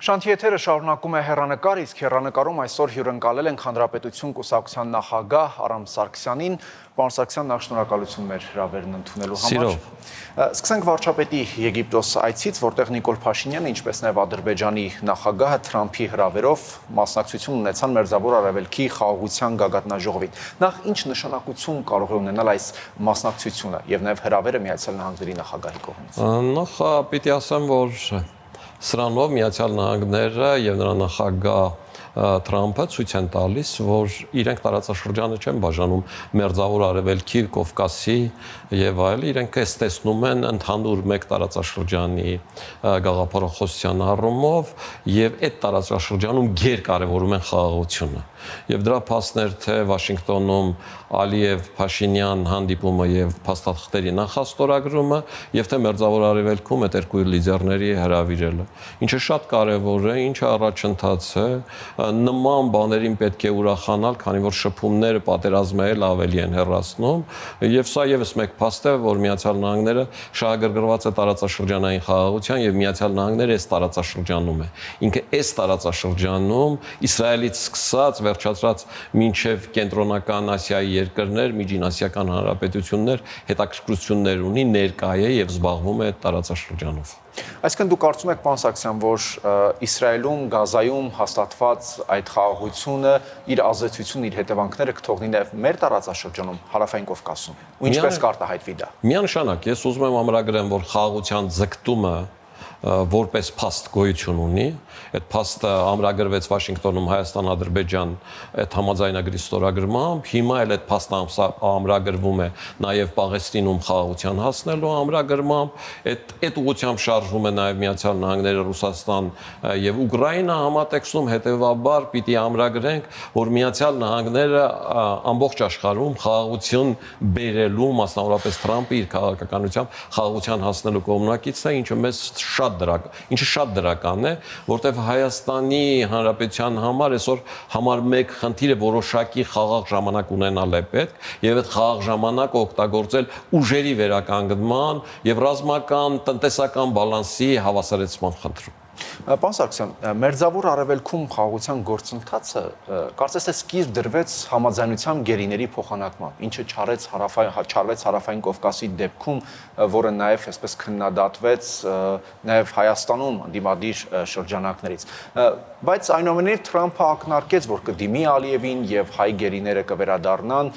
Շանթիեթերը շարունակում է հեռանկար, իսկ հեռանկարում այսօր հյուրընկալել ենք Հանրապետություն կուսակցության նախագահ Արամ Սարգսյանին։ Պարոն Սարգսյան, նախ շնորհակալություն մեր հրավերն ընդունելու համար։ Սկսենք վարչապետի Եգիպտոս այցից, որտեղ Նիկոլ Փաշինյանը, ինչպես նաև Ադրբեջանի նախագահը Թրամփի հրավերով մասնակցություն ունեցան Մերձավոր Արևելքի խաղաղության գագաթնաժողովին։ Նախ ինչ նշանակություն կարող է ունենալ այս մասնակցությունը եւ նաև հրավերը Միացյալ Նահանգների նախագահի կողմից։ Նախ պիտի ասեմ, որ սրանով Միացյալ Նահանգները եւ նրա նախագահ Թրամփը ցույց են տալիս, որ իրենք տարածաշրջանը չեն բաժանում Մերձավոր Արևելքի, Կովկասի եւ այլ, իրենք էս տեսնում են ընդհանուր մեկ տարածաշրջանի գաղափարախոսության առումով եւ այդ տարածաշրջանում գերկարևորում են խաղաղությունը։ Եվ դրա փաստն էր, թե Վաշինգտոնում Ալիև-Փաշինյան հանդիպումը եւ փաստաթղթերի նախաստորագրումը եւ թե Մերձավոր Արևելքում այդ երկու լիդերների հրավիրելը, ինչը շատ կարեւոր է, ինչը առաջընթաց է, նման բաներին պետք է ուրախանալ, քանի որ շփումները պատերազմը էլ ավելի են հեռացնում եւ սա եւս մեկ փաստ է, որ Միացյալ Նահանգները շահագրգռված է տարածաշրջանային խաղաղության եւ Միացյալ Նահանգները այս տարածաշրջանում է։ Ինքը այս տարածաշրջանում Իսրայելից սկսած վերջացած մինչև կենտրոնական Ասիայի երկրներ, միջինասիական հանրապետություններ հետաքրքրություններ ունի, ներկա է եւ զբաղվում է տարածաշրջանով։ Այսինքն դուք կարծում եք, պարոն Սարգսյան, որ Իսրայելում, Գազայում հաստատված այդ խաղաղությունը իր ազդեցությունն, իր հետևանքները կթողնի նաև մեր տարածաշրջանում, Հարավային Կովկասում։ Ու ինչպես կարտահայտվի դա։ Միանշանակ, ես ուզում եմ ամրագրեմ, որ խաղաղության ձգտումը որպես փաստ գոյություն ունի, այդ փաստը ամրագրվեց Վաշինգտոնում Հայաստան-Ադրբեջան այդ համաձայնագրի ստորագրմամբ, հիմա էլ այդ փաստը ամրագրվում է նաև Պաղեստինում խաղաղության հասնելու ամրագրմամբ, այդ ուղղությամբ շարժվում է նաև Միացյալ Նահանգները, Ռուսաստան եւ Ուկրաինա համատեքստում, հետեւաբար պիտի ամրագրենք, որ Միացյալ Նահանգները ամբողջ աշխարհում խաղաղություն բերելու, մասնավորապես Թրամփը իր քաղաքականությամբ խաղաղության հասնելու կողմնակիցն է, ինչը շատ դրական է, որտեղ Հայաստանի Հանրապետության համար այսօր համար 1 խնդիրը որոշակի խաղաղ ժամանակ ունենալ է պետք եւ այդ խաղաղ ժամանակը օգտագործել ուժերի վերականգնման եւ ռազմական տնտեսական բալանսի հավասարեցման խնդրում։ Պարոն Սարգսյան, Մերձավոր Արևելքում խաղաղության գործընթացը կարծես թե սկիզբ դրվեց համաձայնությամբ գերիների փոխանակմամբ, ինչը չարվեց Հարավային Կովկասի դեպքում, որը նաև այսպես քննադատվեց նաև Հայաստանում ընդդիմադիր շրջանակներից։ Բայց այնուամենայնիվ Թրամփը ակնարկեց, որ կդիմի Ալիևին եւ հայ գերիները կվերադառնան,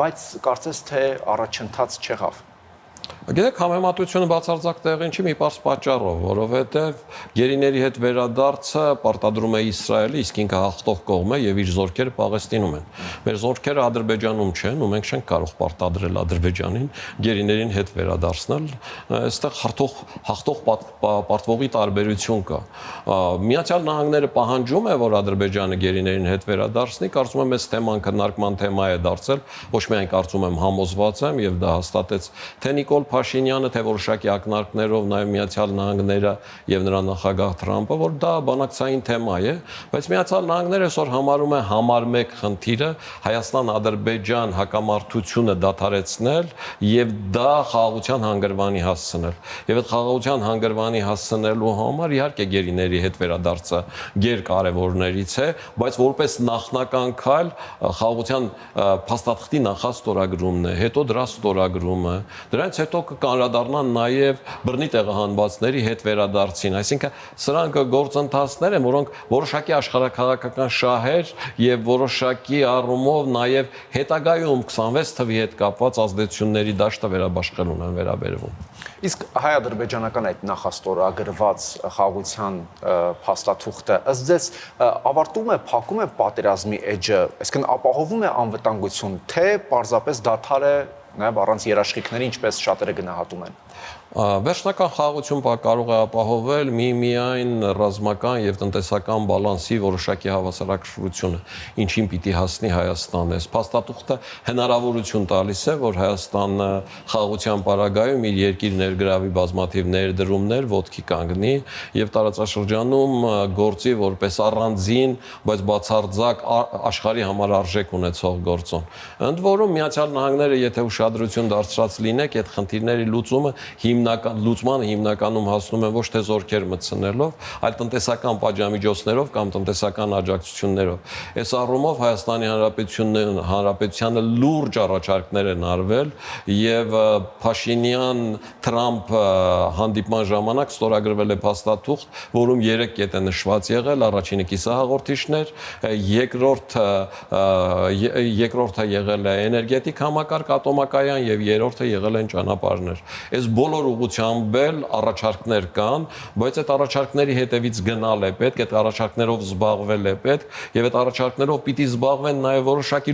բայց կարծես թե առաջընթաց չեղավ։ Գիտեք, համեմատությունը բացարձակ տեղին չի մի պարզ պատճառով, որովհետև գերիների հետ վերադարձը պարտադրում է Իսրայելը, իսկ ինքը հաղթող կողմ է եւ իր զորքերը Պաղեստինում են։ Մեր զորքերը Ադրբեջանում չեն, ու մենք չենք կարող պարտադրել Ադրբեջանին գերիներին հետ վերադարձնել։ Այստեղ հաղթող պարտվողի տարբերություն կա։ Միացյալ Նահանգները պահանջում է, որ Ադրբեջանը գերիներին հետ վերադարձնի, կարծում եմ այս թեման քննարկման թեմա է դարձել, ոչ միայն կարծում եմ համոզված եմ եւ դա հաստատեց թե Նիկոլ Փաշինյանը, թե որոշակի ակնարկներով նաև Միացյալ Նահանգները եւ նրա նախագահ Թրամփը, որ դա բանակցային թեմա է, բայց Միացյալ Նահանգները այսօր համարում է համար 1 խնդիրը Հայաստան-Ադրբեջան հակամարտությունը դադարեցնել եւ դա խաղաղության հանգրվանի հասցնել։ Եվ այդ խաղաղության հանգրվանի հասցնելու համար իհարկե գերիների հետ վերադարձը գերկարևորներից է, բայց որպես նախնական քայլ խաղաղության փաստաթղթի նախաստորագրումն է, հետո դրա ստորագրումը, դրանից հետո կանդրադառնան նաև բռնի տեղահանվածների հետ վերադարձին, այսինքն սրանք գործընթացներ են, որոնք որոշակի աշխարհաքաղաքական շահեր եւ որոշակի առումով նաև հետագայում 26 թվի հետ կապված ազդեցությունների դաշտը վերաբաշխելուն են վերաբերվում։ Իսկ հայ-ադրբեջանական այդ նախաստորագրված խաղաղության փաստաթուղթը ըստ ձեզ ավարտում է, փակում է պատերազմի էջը, այսինքն ապահովում է անվտանգություն, թե պարզապես դադար է նաև առանց երաշխիքների, ինչպես շատերը գնահատում են։ Վերջնական խաղաղություն կարող է ապահովել միայն ռազմական եւ տնտեսական բալանսի որոշակի հավասարակշռությունը, ինչին պիտի հասնի Հայաստանը։ Այս փաստաթուղթը հնարավորություն տալիս է, որ Հայաստանը խաղաղության պարագայում իր երկիր ներգրավի բազմաթիվ ներդրումներ ոտքի կանգնի եւ տարածաշրջանում գործի որպես առանձին, բայց բացարձակ աշխարհի համար արժեք ունեցող գործոն։ Ընդ որում Միացյալ Նահանգները, եթե ուշադրություն դարձրած լինեք, այդ խնդիրների լուծմանը հիմնականում հասնում են ոչ թե զորքեր մտցնելով, այլ տնտեսական պատժամիջոցներով կամ տնտեսական աջակցություններով։ Այս առումով Հայաստանի Հանրապետությանը լուրջ առաջարկներ են արվել եւ Փաշինյան-Թրամփ հանդիպման ժամանակ ստորագրվել է փաստաթուղթ, որում 3 կետ է նշված եղել, առաջինը կիսահաղորդիչներ, երկրորդը եղել է էներգետիկ համակարգ, ատոմակայան եւ երրորդը եղել են ճանապարհներ։ Այս բոլոր ուղղությամբ էլ առաջարկներ կան, բայց այդ առաջարկների հետևից գնալ է պետք, այդ առաջարկներով զբաղվել է պետք եւ այդ առաջարկներով պիտի զբաղվեն նաեւ որոշակի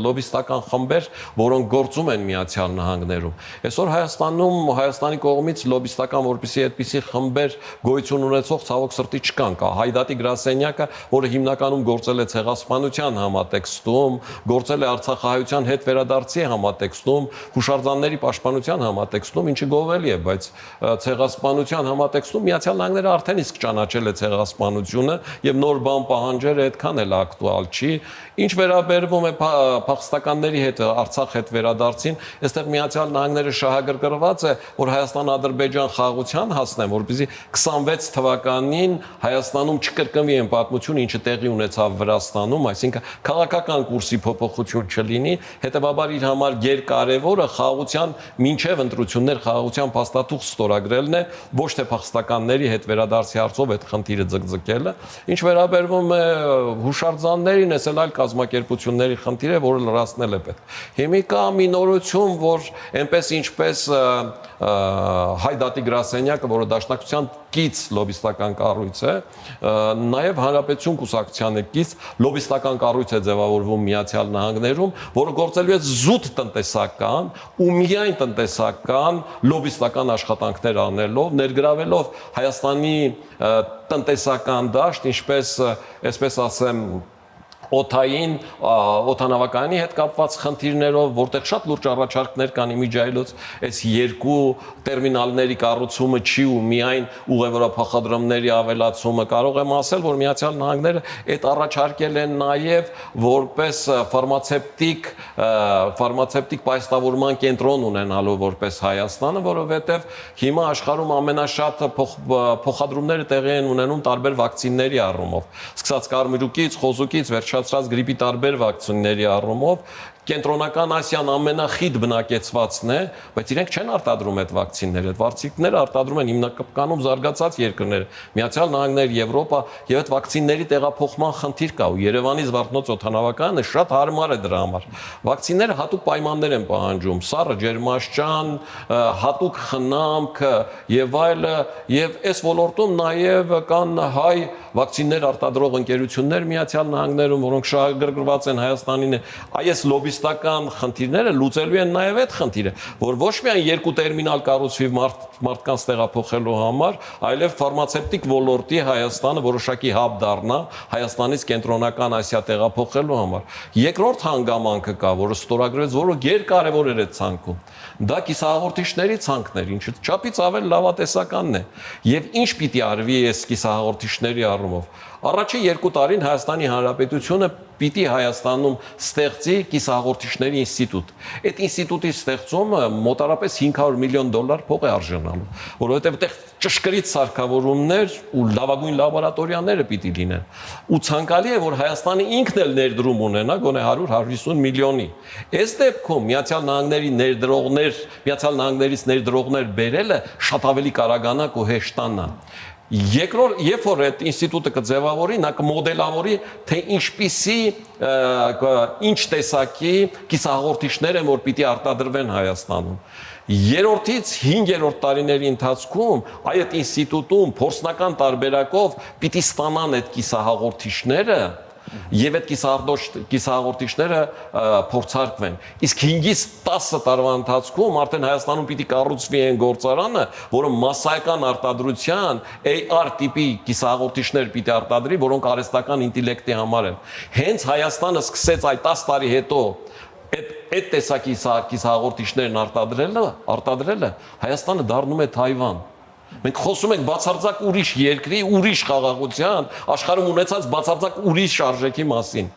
լոբիստական խմբեր, որոնք գործում են Միացյալ Նահանգներում։ Այսօր Հայաստանում Հայաստանի կողմից լոբիստական որպեսի այդպիսի խմբեր գոյություն ունեցող ցավոք սրտի չկան, կա Հայդատի գրասենյակը, որը հիմնականում գործել է ցեղասպանության համատեքստում, գործել է Արցախահայության հետ վերադարձի համատեքստում, հուշարձանների պաշտպանության համատեքստում, ինչը գովելի է, բայց ցեղասպանության համատեքստում Միացյալ Նահանգները արդեն իսկ ճանաչել է ցեղասպանությունը եւ նոր բան պահանջել այդքան էլ ակտուալ չի։ Ինչ վերաբերվում է փախստականների հետ Արցախ հետ վերադարձին, այստեղ Միացյալ Նահանգները շահագրգռված է, որ Հայաստան-Ադրբեջան խաղաղության հասնեն, որպեսզի 26 թվականին Հայաստանում չկրկնվի այն պատմությունը, ինչը տեղի ունեցավ Վրաստանում, այսինքն քաղաքական կուրսի փոփոխություն չլինի, հետեւաբար իր համար գերկարևորը խաղաղության մինչև ընտրություններ խաղաղության փաստաթուղթ ստորագրելն է, ոչ թե փախստականների հետ վերադարձի հարցով այդ խնդիրը ձգձգելը։ Ինչ վերաբերվում է հուշարձաններին, այս այլ կազմակերպությունների խնդիր է, որը լրացնել է պետք։ Հիմիկա մի նորություն, որ այնպես ինչպես Հայդատի գրասենյակը, որը դաշնակցության կից լոբիստական կառույց է, նաև Հանրապետություն կուսակցությանը կից լոբիստական կառույց է ձևավորվում Միացյալ Նահանգներում, որը գործելու է զուտ տնտեսական ու միայն տնտեսական լոբիստական աշխատանքներ անելով, ներգրավելով Հայաստանի տնտեսական դաշտ, ինչպես, այսպես ասեմ, օթային, օթանավակայանի հետ կապված խնդիրներով, որտեղ շատ լուրջ առաջարկներ կան իմիջայլոց, այս երկու տերմինալների կառուցումը չի ու միայն ուղևորափոխադրումների ավելացումը, կարող եմ ասել, որ Միացյալ Նահանգները այդ առաջարկել են նաև որպես ֆարմացևտիկ պայստավորման կենտրոն ունենալու որպես Հայաստանը, որովհետև հիմա աշխարհում ամենաշատ փոխադրումները տեղի են ունենում տարբեր վակցինների առումով, սկսած կարմիրուկից, խոզուկից, գրիպի տարբեր վակցինների առումով Կենտրոնական Ասիան ամենախիտ բնակեցվածն է, բայց իրենք չեն արտադրում այդ վակցինները, այդ վարձիկները արտադրում են հիմնականում զարգացած երկրները, Միացյալ Նահանգներ, Եվրոպա, եւ այդ վակցինների տեղափոխման խնդիր կա, ու Երևանի Զվարթնոց օդանավակայանը շատ հարմար է դրա համար։ Վակցինները հատուկ պայմաններ են պահանջում, սառը ջերմաշճան, հատուկ խնամք եւ այլը, եւ այս ոլորտում նաեւ կան հայ վակցիններ արտադրող ընկերություններ Միացյալ Նահանգներում, որոնք շահագրգռված են Հայաստանին, այս լոբիստական խնդիրները լուծելու են նաև այդ խնդիրը, որ ոչ միայն երկու տերմինալ կառուցվի մարդկանց տեղափոխելու համար, այլև ֆարմացևտիկ ոլորտի Հայաստանը որոշակի հաբ դառնա Հայաստանից կենտրոնական Ասիա տեղափոխելու համար։ Երկրորդ հանգամանքը կա, որը ստորագրվեց, որը գերկարևոր էր այդ ցանկում։ Դա կիսահաղորդիչների ցանկն էր, ինչը չափից ավել լավատեսականն է։ Եվ ինչ պիտի արվի այս կիսահաղորդիչների առումով։ Առաջի 2 տարին Հայաստանի Հանրապետությունը պիտի Հայաստանում ստեղծի կիսահաղորդիչների ինստիտուտ։ Այդ ինստիտուտի ստեղծումը մոտարապես $500 միլիոն փող է արժանանում, որովհետև այդտեղ ճշգրիտ սարքավորումներ ու լավագույն լաբորատորիաները պիտի լինեն։ Ու ցանկալի է, որ Հայաստանը ինքն էլ ներդրում ունենա գոնե 100-150 միլիոնի։ Այս դեպքում Միացյալ Նահանգներից ներդրողներ բերելը շատ ավելի կարագանակ ու հեշտանա։ Երկրորդ, երբ որ այդ ինստիտուտը կձևավորի, նա կմոդելավորի, թե ինչ տեսակի կիսահաղորդիչներ են, որ պիտի արտադրվեն Հայաստանում։ Երրորդից 5-րդ տարիների ընթացքում այդ ինստիտուտում փորձնական տարբերակով պիտի ստանան այդ կիսահաղորդիչները եւ այդ կիսահաղորդիչները փորձարկվեն։ Իսկ 5-ից 10 տարվա ընթացքում արդեն Հայաստանում պիտի կառուցվի այն գործարանը, որը massայական արտադրության AR տիպի կիսահաղորդիչներ պիտի արտադրի, որոնք արհեստական ինտելեկտի համար են։ Հենց Հայաստանը սկսեց այդ 10 տարի հետո այդ տեսակի կիսահաղորդիչներն արտադրելը Հայաստանը դառնում է Թայվան։ Մենք խոսում ենք բացարձակ ուրիշ երկրի, ուրիշ խաղաղության, աշխարհում ունեցած բացարձակ ուրիշ արժեքի մասին։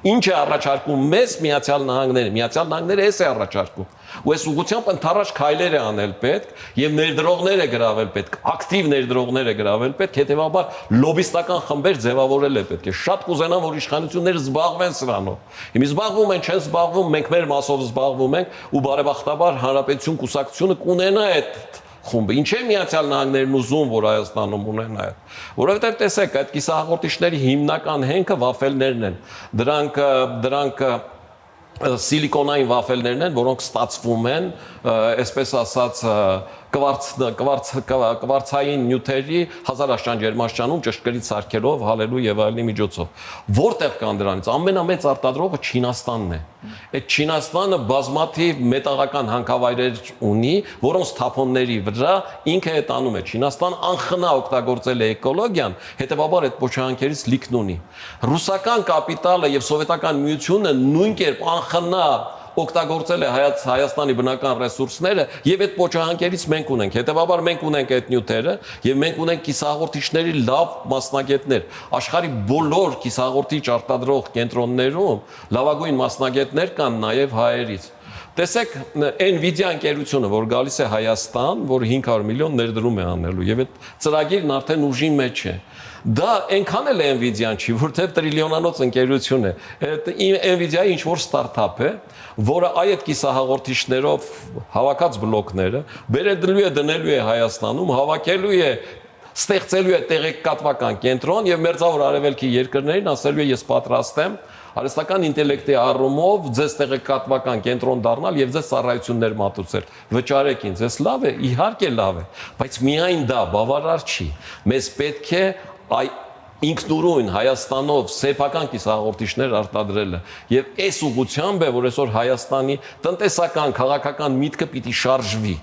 Ինչ է առաջարկում մեզ Միացյալ Նահանգները։ Միացյալ Նահանգները էս է առաջարկում։ Ու այս ուղղությամբ ընդառաջ քայլեր է անել պետք եւ ներդրողներ է գրավել պետք, ակտիվ ներդրողներ է գրավել պետք, հետեւաբար լոբիստական խմբեր ձևավորել է պետք։ Շատ կուզենամ, որ իշխանությունները զբաղվեն սրանով։ Հիմա զբաղվում են, չեն զբաղվում, մենք մեր մասով զբաղվում ենք ու բարեբախտաբար Հանրապետություն կուսակցությունը կունենա այդ խումբը։ Ինչ է Միացյալ Նահանգներն ուզում, որ Հայաստանում ունենա այդ։ Որովհետև տեսեք, այդ կիսահաղորդիչների հիմնական հենքը վաֆելներն են։ Դրանք սիլիկոնային վաֆելներն են, որոնք ստացվում են, այսպես ասած, կվարցային նյութերի 1000 աշճան ջերմաստիճանում ճշգրիտ սարքերով հալելու եւ այլնի միջոցով։ Որտեղ կան դրանից ամենամեծ արտադրողը Չինաստանն է։ Այդ Չինաստանը բազմաթիվ մետաղական հանքավայրեր ունի, որոնց թափոնների վրա ինքը այդ անում է։ Չինաստան անխնա օգտագործել է էկոլոգիան, հետեւաբար այդ փոչահանքերից լիքն ունի։ Ռուսական կապիտալը եւ սովետական միությունը նույն կերպ անխնա օգտագործել է Հայաստանի բնական ռեսուրսները եւ այդ փոչահանքերից մենք ունենք։ Հետեւաբար մենք ունենք այդ նյութերը եւ մենք ունենք կիսահաղորդիչների լավ մասնագետներ։ Աշխարհի բոլոր կիսահաղորդիչ արտադրող կենտրոններում լավագույն մասնագետներ կան նաեւ հայերից։ Տեսեք, Nvidia ընկերությունը, որ գալիս է Հայաստան, որ 500 միլիոն ներդրում է անելու եւ այդ ծրագիրն արդեն ուժի մեջ է։ Դա այնքան էլ Nvidia-ն չի, որտեղ տրիլիոնանոց ընկերություն է։ Այդ Nvidia-ի ինչ որ ստարտափ է, որը այդ կիսահաղորդիչներով հավաքած բլոկները բերելու է դնելու է Հայաստանում, հավաքելու է ստեղծելու է տեղեկատվական կենտրոն եւ մերձավոր արևելքի երկրներին ասելու է ես պատրաստ եմ արհեստական ինտելեկտի առումով ձեզ տեղեկատվական կենտրոն դառնալ եւ ձեզ ծառայություններ մատուցել։ Վճարեք ինձ, ես լավ է, իհարկե լավ է, բայց միայն դա բավարար չի։ Մեզ պետք է ինքնուրույն Հայաստանով սեփական կիսահաղորդիչներ արտադրելը եւ այս ուղղությամբ է, որ այսօր Հայաստանի տնտեսական, քաղաքական միտքը պիտի շարժվի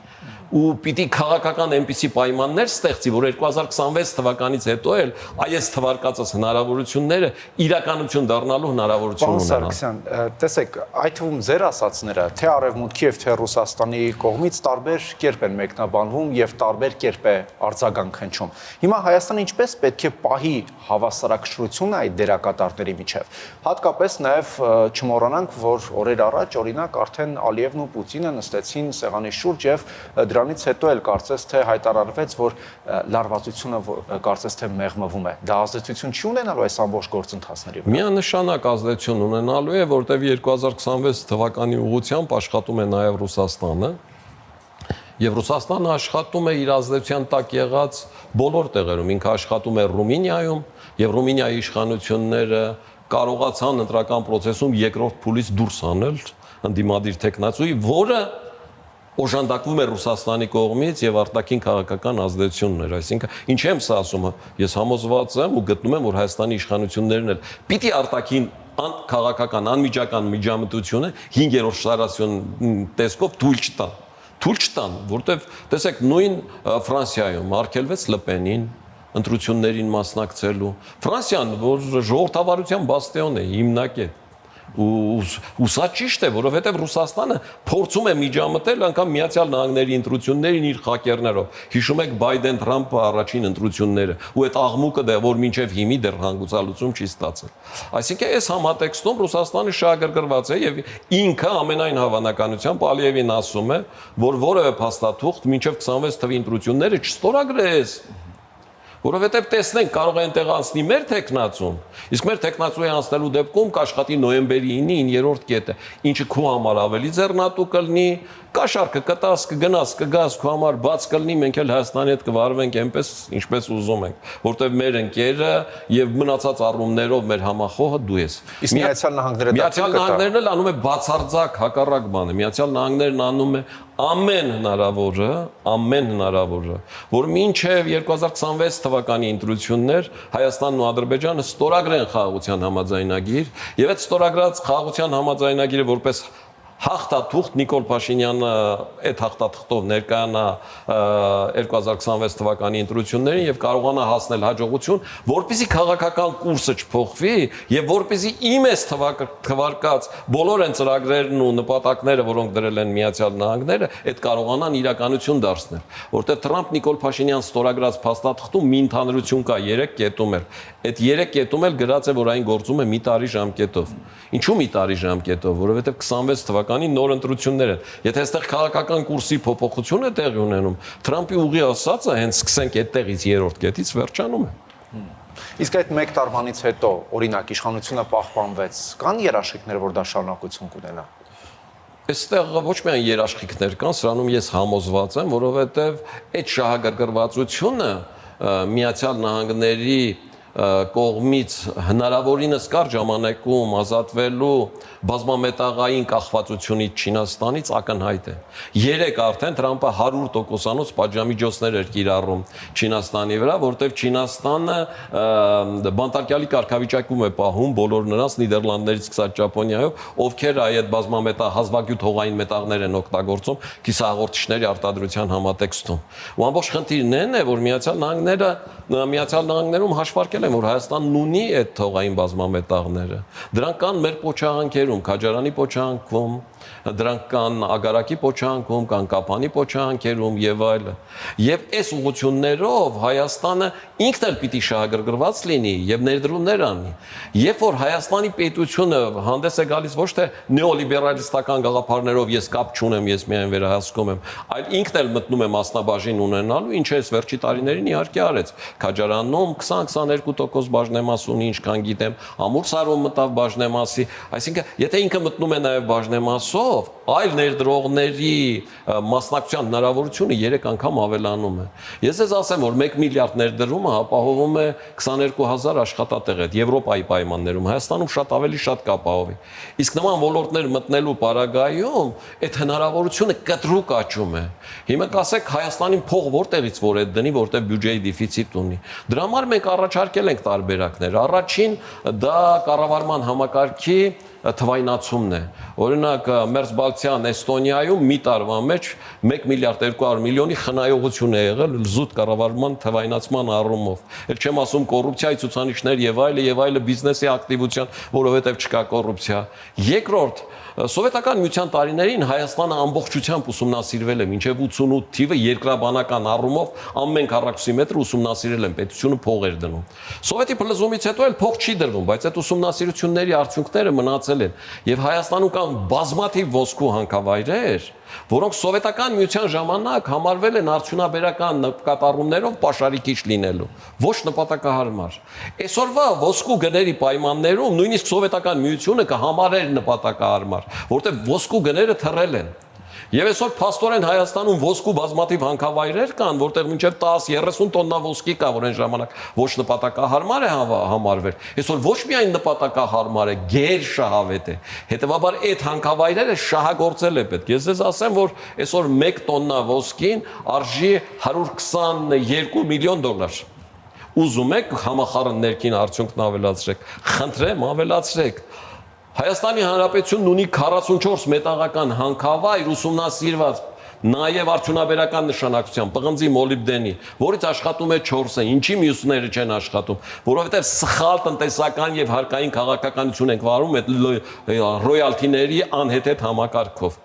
ու պիտի քաղաքական այնպիսի պայմաններ ստեղծի, որ 2026 թվականից հետո էլ այս թվարկածս հնարավորությունները իրականություն դառնալու հնարավորություն ունենան։ Պարոն Սարգսյան, տեսեք, այդ թվում ձեր ասացները, թե Արևմուտքի եւ թե Ռուսաստանի կողմից տարբեր կերպ են մեկնաբանվում եւ տարբեր կերպ է արձագանք հնչում։ Հիմա Հայաստանը ինչպես պետք է պահի հավասարակշռությունը այդ դերակատարների միջև։ Հատկապես նաեւ չմոռանանք, որ օրեր առաջ օրինակ արդեն Ալիևն ու Պուտինը նստեցին սեղանի շուրջ եւ դրանից հետո էլ կարծես թե հայտարարվեց, որ լարվածությունը կարծես թե մեղմվում է։ Դա ազդեցություն չի ունենալու այս ամբողջ գործընթացների վրա։ Միանշանակ ազդեցություն ունենալու է, որտեղ 2026 թվականի ուղղությամբ աշխատում է նաև Ռուսաստանը։ Եվ Ռուսաստանը աշխատում է իր ազդեցության տակ եղած բոլոր տեղերում։ Ինքը աշխատում է Ռումինիայում, եւ Ռումինիայի իշխանությունները կարողացան ընտրական process-ում երկրորդ փուլից դուրս անել ընդդիմադիր տեխնացուի, որը օժանդակվում է Ռուսաստանի կողմից եւ արտաքին քաղաքական ազդեցություններ, այսինքն ինչ եմ սա ասում, ես համոզված եմ ու գտնում եմ, որ Հայաստանի իշխանություններն էլ պիտի արտաքին քաղաքական անմիջական միջամտությունը 5-րդ շարասյուն տեսքով թույլ չտան, որտեվ տեսեք նույն Ֆրանսիայում արգելվեց Լպենին ընտրություններին մասնակցելու։ Ֆրանսիան, որ ժողովրդավարության բաստիոն է, հիմնակետ ու սա ճիշտ է, որովհետև Ռուսաստանը փորձում է միջամտել անգամ Միացյալ Նահանգների ընտրություններին իր խակերներով։ Հիշում եք Բայդեն-Թրամփ առաջին ընտրությունները ու այդ աղմուկը դա որ մինչև հիմի դեռ հանգուցալուծում չի ստացել։ Այսինքն այս համատեքստում Ռուսաստանը շահագրգռված է եւ ինքը ամենայն հավանականությամբ Ալիևին ասում է, որ որևէ փաստաթուղթ մինչև 26 թվականի ընտրությունները չստորագրես։ Որովհետև տեսնենք կարող է այնտեղ անցնի մեր տեխնացուն, իսկ մեր տեխնացուի անցնելու դեպքում կաշխատի նոյեմբերի 9-ի 9-րդ կետը, ինչը քո համար ավելի ձեռնատու կլինի Կաշառքը կտաս, կգնաս, կգաս քո համար բաց կլինի, մենք էլ Հայաստանի հետ կվարվենք այնպես, ինչպես ուզում ենք, որտեղ մեր ընկերը եւ մնացած առումներով մեր համախոհը դու ես։ Իսկ Միացյալ Նահանգները Միացյալ Նահանգներն էլ անում է բացարձակ հակառակ բանը։ Միացյալ Նահանգներն անում է ամեն հնարավորը, որ մինչև 2026 թվականի ընտրություններ Հայաստանն ու Ադրբեջանը ստորագրեն խաղաղության համաձայնագիր, եւ այդ ստորագրած խաղաղության համաձայնագիրը որպես հաղթաթուղթ Նիկոլ Փաշինյանը այդ հաղթաթղթով ներկայանա 2026 թվականի ընտրություններին եւ կարողանա հասնել հաջողություն, որպեսզի քաղաքական կուրսը չփոխվի եւ որպեսզի իմես թվարկած բոլոր այն ծրագրերն ու նպատակները, որոնք դրել են Միացյալ Նահանգները, այդ կարողանան իրականություն դարձնել, որտեղ Թրամփ Նիկոլ Փաշինյան ստորագրած փաստաթղթում մի ընդհանրություն կա 3 կետում էր։ Այդ 3 կետում էլ գրած է, որ այն գործում է մի տարի ժամկետով։ Ինչու մի տարի ժամկետով, որովհետեւ 26 թվականի նոր ընտրություններ են։ Եթե այստեղ քաղաքական կուրսի փոփոխություն է տեղի ունենում, Թրամփի ուղի ասածը հենց սկսենք այդտեղից 3-րդ կետից վերջանում է։ Իսկ այդ 1 տարվանից հետո, օրինակ, իշխանությունը պահպանվեց, կան երաշխիքներ, որ դա շարունակություն կունենա։ Այստեղ ոչ միայն երաշխիքներ կան, սրանում ես համոզված եմ, որովհետև այդ շահագրգռվածությունը Միացյալ Նահանգների կողմից հնարավորինս կարճ ժամանակում ազատվելու բազմամետաղային կախվածությունից Չինաստանից ակնհայտ է։ Երեք արդեն Թրամփը 100%-անոց պատժամիջոցներ էր կիրառում Չինաստանի վրա, որտեղ Չինաստանը բանտարկյալի կարգավիճակում է պահում բոլոր նրանց Նիդերլանդներից սկսած Ճապոնիայով, ովքեր այդ բազմամետաղ հազվագյուտ հողային մետաղներ են օգտագործում կիսահաղորդիչների արտադրության համատեքստում։ Ու ամբողջ խնդիրն այն է, որ Միացյալ Նահանգներում հաշվարկել են, որ Հայաստանն ունի այդ հողային բազմամետաղները։ Դրանք կան մեր փոչահանքերում, Քաջարանի փոչահանքում, դրանք կան Ագարակի փոչահանքում, կան Կապանի փոչահանքերում եւ այլն։ Եվ այս ուղղություններով Հայաստանը ինքն էլ պիտի շահագրգռված լինի եւ ներդրումներ անի։ Երբ որ Հայաստանի պետությունը հանդես է գալիս ոչ թե նեոլիբերալիստական գաղափարներով ես կապ չունեմ, ես միայն վերահսկում եմ, այլ ինքն էլ մտնում է մասնաբաժին ունենալու, ինչը այս վերջի տարիներին իհարկե արեց։ Քաջարանում 20-22% բաժնեմաս ունի, ինչքան գիտեմ, Ամուր-Սարում մտավ բաժնեմասի, այսինքն եթե ինքը մտնում է նաեւ բաժնեմասով, այլ ներդրողների մասնակցության հնարավորությունը 3 անգամ ավելանում է։ Ես ձեզ ասեմ, որ 1 միլիարդ ներդրումը ապահովում է 22000 աշխատատեղ այդ Եվրոպայի պայմաններում, Հայաստանում շատ կապահովի։ Իսկ նման ոլորտներ մտնելու պարագայում այդ հնարավորությունը կտրուկ աճում է։ Հիմա կասեք Հայաստանին փող որտեղից որ այդ դնի, որտեղ բյուջեի դեֆիցիտ ունի։ Դրա համար մենք առաջարկել ենք տարբերակներ։ Առաջին դա կառավարման համակարգի թվայնացումն է։ Օրինակ Մերձբալթյան Էստոնիայում մի տարվա մեջ 1 միլիարդ 200 միլիոնի խնայողություն է եղել զուտ կառավարման թվայնացման առումով։ Էլ չեմ ասում կոռուպցիայի ցուցանիշներ եւ այլը բիզնեսի ակտիվության, որովհետեւ չկա կոռուպցիա։ Երկրորդ Սովետական միության տարիներին Հայաստանը ամբողջությամբ ուսումնասիրվել է, մինչև 88 թիվը երկրաբանական առումով ամեն քառակուսի մետր ուսումնասիրել են, պետությունը փող էր դնում։ Սովետի փլուզումից հետո էլ փող չի դրվում, բայց այդ ուսումնասիրությունների արդյունքները մնացել են։ Եվ Հայաստանում կան բազմաթիվ ոսկու հանքավայրեր, որոնք սովետական միության ժամանակ համարվել են արդյունաբերական նկատառումներով պաշարիքիչ լինելու, ոչ նպատակահարմար։ Այսօրվա ոսկու գների պայմաններում նույնիսկ սովետական միությունը կհամարեր նպատակահարմար, որտեղ ոսկու գները թռել են։ Եվ այսօր փաստորեն Հայաստանում ոսկու բազմաթիվ հանքավայրեր կան, որտեղ մինչև 10-30 տոննա ոսկի կա, որ այն ժամանակ ոչ նպատակահարմար է համարվել։ Այսօր ոչ միայն նպատակահարմար է, գերշահավետ է։ Հետևաբար այդ հանքավայրերը շահագործել է պետք։ Ես ձեզ ասեմ, որ այսօր 1 տոննա ոսկին արժի $122 միլիոն։ Ուզում եք համախառն ներքին արդյունքն ավելացրեք, խնդրեմ ավելացրեք։ Հայաստանի Հանրապետությունն ունի 44 մետաղական հանքավայր ուսումնասիրված նաև արդյունաբերական նշանակության պղնձի մոլիբդենի, որից աշխատում է 4-ը, ինչի մյուսները չեն աշխատում, որովհետև սխալ տնտեսական եւ հարկային քաղաքականություն ենք վարում այդ ռոյալթիների անհեթեթ համակարգով։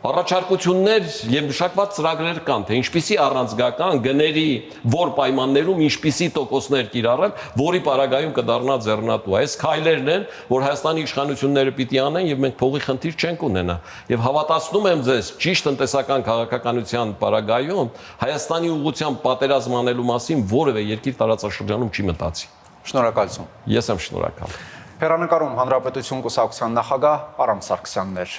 Առաջարկություններ եւ մշակված ծրագրեր կան, թե ինչպիսի առանցգական գների որ պայմաններում ինչպիսի տոկոսներ կիրառել, որի պարագայում կդառնա ձեռնատու։ Այս քայլերն են, որ Հայաստանի իշխանությունները պիտի անեն եւ մենք փողի խնդիր չենք ունենա։ Եվ հավատացնում եմ ձեզ, ճիշտ տնտեսական քաղաքականության պարագայում Հայաստանի ուղղությամբ պատերազմ անելու մասին որևէ երկիր տարածաշրջանում չի մտածի։ Շնորհակալություն։ Ես եմ շնորհակալ։ Հեռանկարում Հանրապետություն կուսակցության նախագահ Արամ Սարգսյանն էր։